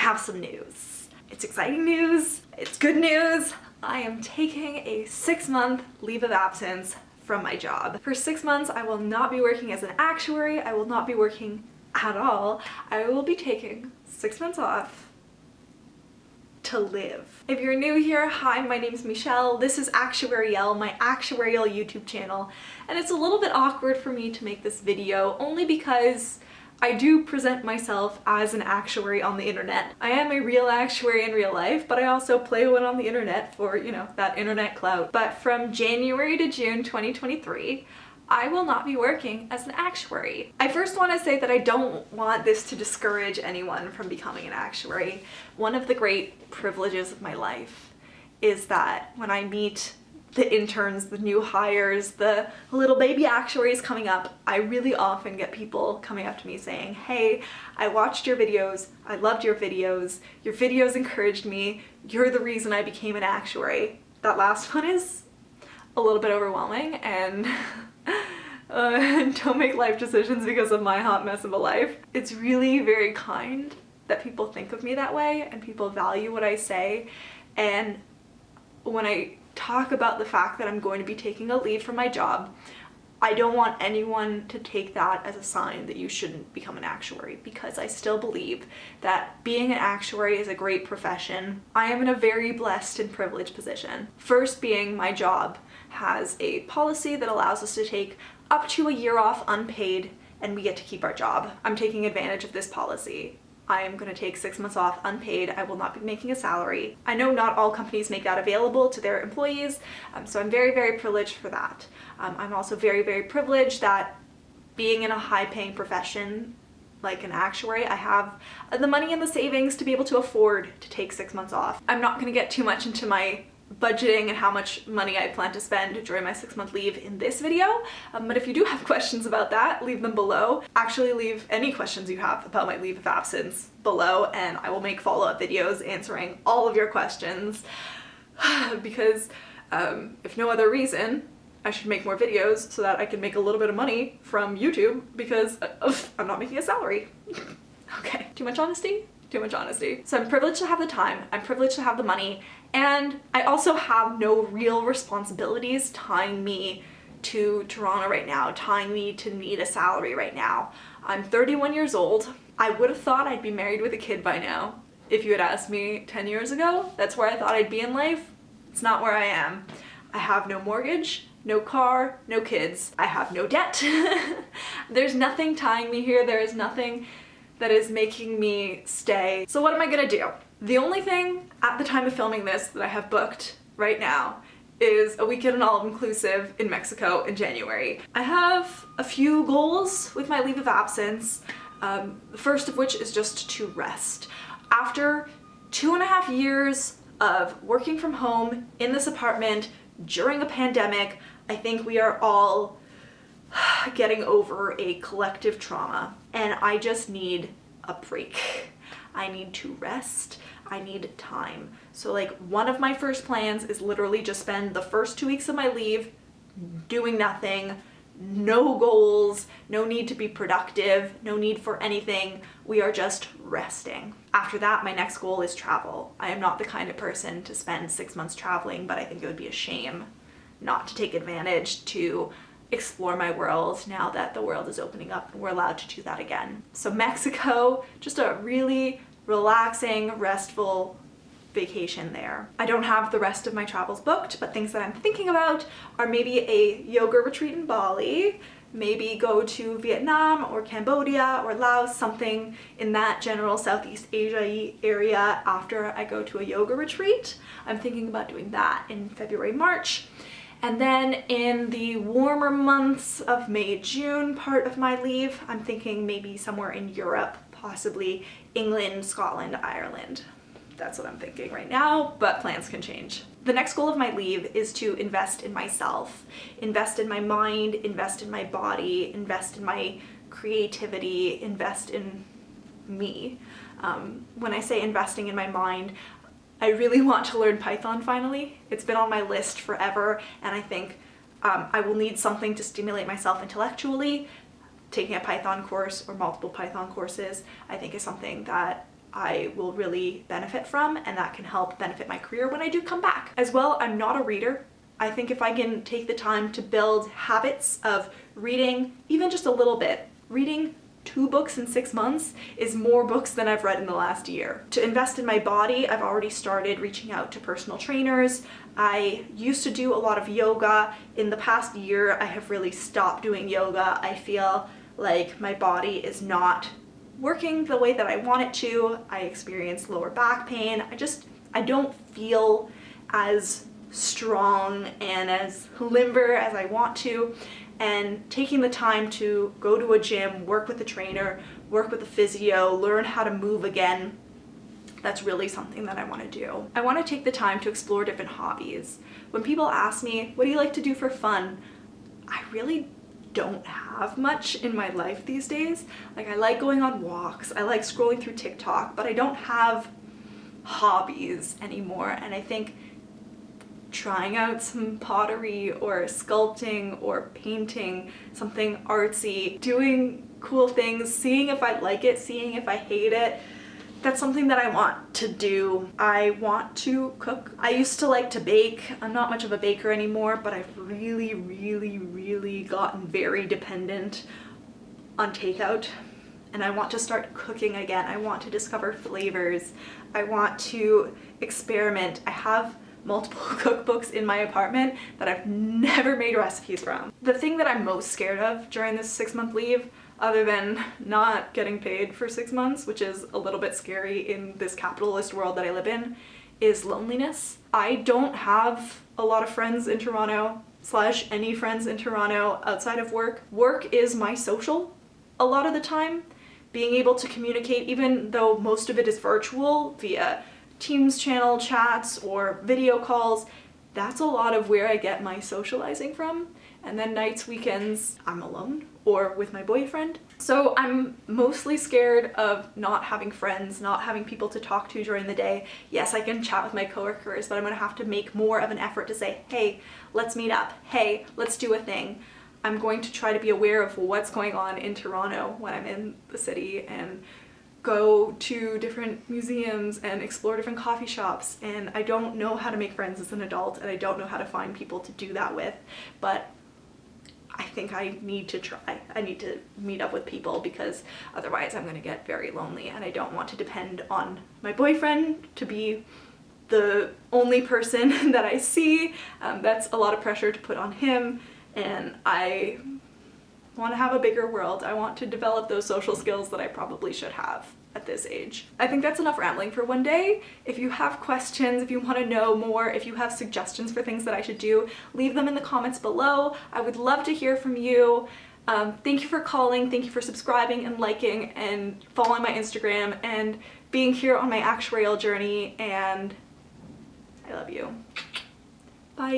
have some news. It's exciting news, it's good news. I am taking a 6-month leave of absence from my job. For 6 months, I will not be working as an actuary. I will not be working at all. I will be taking 6 months off to live. If you're new here, hi, my name is Michelle. This is Actuarial, my actuarial YouTube channel, and it's a little bit awkward for me to make this video only because I do present myself as an actuary on the internet. I am a real actuary in real life, but I also play one on the internet for, you know, that internet clout. But from January to June 2023, I will not be working as an actuary. I first want to say that I don't want this to discourage anyone from becoming an actuary. One of the great privileges of my life is that when I meet the interns, the new hires, the little baby actuaries coming up, I really often get people coming up to me saying, hey, I watched your videos, I loved your videos encouraged me, you're the reason I became an actuary. That last one is a little bit overwhelming, and don't make life decisions because of my hot mess of a life. It's really very kind that people think of me that way and people value what I say, and when I talk about the fact that I'm going to be taking a leave from my job, I don't want anyone to take that as a sign that you shouldn't become an actuary, because I still believe that being an actuary is a great profession. I am in a very blessed and privileged position. First being, my job has a policy that allows us to take up to a year off unpaid and we get to keep our job. I'm taking advantage of this policy. I am going to take 6 months off unpaid. I will not be making a salary. I know not all companies make that available to their employees, so I'm very, very privileged for that. I'm also very, very privileged that being in a high-paying profession like an actuary, I have the money and the savings to be able to afford to take 6 months off. I'm not going to get too much into my budgeting and how much money I plan to spend during my 6-month leave in this video, but if you do have questions about that, leave them below. Actually, leave any questions you have about my leave of absence below, and I will make follow-up videos answering all of your questions, because if no other reason, I should make more videos so that I can make a little bit of money from YouTube, because I'm not making a salary. Okay, too much honesty? Too much honesty. So I'm privileged to have the time, I'm privileged to have the money, and I also have no real responsibilities tying me to Toronto right now, tying me to need a salary right now. I'm 31 years old. I would have thought I'd be married with a kid by now. If you had asked me 10 years ago, that's where I thought I'd be in life. It's not where I am. I have no mortgage, no car, no kids. I have no debt. There's nothing tying me here. There is nothing that is making me stay. So what am I gonna do? The only thing at the time of filming this that I have booked right now is a weekend all-inclusive in Mexico in January. I have a few goals with my leave of absence, the first of which is just to rest. After 2.5 years of working from home in this apartment during a pandemic, I think we are all getting over a collective trauma, and I just need a break. I need to rest. I need time. So like, one of my first plans is literally just spend the first 2 weeks of my leave doing nothing, no goals, no need to be productive, no need for anything. We are just resting. After that, my next goal is travel. I am not the kind of person to spend 6 months traveling, but I think it would be a shame not to take advantage to explore my world now that the world is opening up and we're allowed to do that again. So Mexico, just a really relaxing, restful vacation there. I don't have the rest of my travels booked, but things that I'm thinking about are maybe a yoga retreat in Bali, maybe go to Vietnam or Cambodia or Laos, something in that general Southeast Asia area after I go to a yoga retreat. I'm thinking about doing that in February, March. And then in the warmer months of May, June part of my leave, I'm thinking maybe somewhere in Europe, possibly England, Scotland, Ireland. That's what I'm thinking right now, but plans can change. The next goal of my leave is to invest in myself, invest in my mind, invest in my body, invest in my creativity, invest in me. When I say investing in my mind, I really want to learn Python finally. It's been on my list forever, and I think I will need something to stimulate myself intellectually. Taking a Python course or multiple Python courses, I think, is something that I will really benefit from, and that can help benefit my career when I do come back. As well, I'm not a reader. I think if I can take the time to build habits of reading, even just a little bit, reading 2 books in 6 months is more books than I've read in the last year. To invest in my body, I've already started reaching out to personal trainers. I used to do a lot of yoga. In the past year, I have really stopped doing yoga. I feel like my body is not working the way that I want it to. I experience lower back pain. I don't feel as strong and as limber as I want to. And taking the time to go to a gym, work with a trainer, work with a physio, learn how to move again, that's really something that I want to do. I want to take the time to explore different hobbies. When people ask me, what do you like to do for fun? I really don't have much in my life these days. Like, I like going on walks, I like scrolling through TikTok, but I don't have hobbies anymore. And I think trying out some pottery or sculpting or painting, something artsy, doing cool things, seeing if I like it, seeing if I hate it, that's something that I want to do. I want to cook. I used to like to bake. I'm not much of a baker anymore, but I've really gotten very dependent on takeout. And I want to start cooking again. I want to discover flavors. I want to experiment. I have multiple cookbooks in my apartment that I've never made recipes from. The thing that I'm most scared of during this 6-month leave, other than not getting paid for 6 months, which is a little bit scary in this capitalist world that I live in, is loneliness. I don't have a lot of friends in Toronto, / any friends in Toronto outside of work. Work is my social a lot of the time. Being able to communicate, even though most of it is virtual via Teams channel chats or video calls, that's a lot of where I get my socializing from. And then nights, weekends, I'm alone or with my boyfriend. So I'm mostly scared of not having friends, not having people to talk to during the day. Yes, I can chat with my coworkers, but I'm gonna have to make more of an effort to say, hey, let's meet up. Hey, let's do a thing. I'm going to try to be aware of what's going on in Toronto when I'm in the city and go to different museums and explore different coffee shops. And I don't know how to make friends as an adult, and I don't know how to find people to do that with, but I think I need to try. I need to meet up with people, because otherwise I'm gonna get very lonely, and I don't want to depend on my boyfriend to be the only person that I see. That's a lot of pressure to put on him, and I want to have a bigger world. I want to develop those social skills that I probably should have at this age. I think that's enough rambling for one day. If you have questions, if you want to know more, if you have suggestions for things that I should do, leave them in the comments below. I would love to hear from you. Thank you for calling, thank you for subscribing and liking and following my Instagram and being here on my actuarial journey, and I love you. Bye.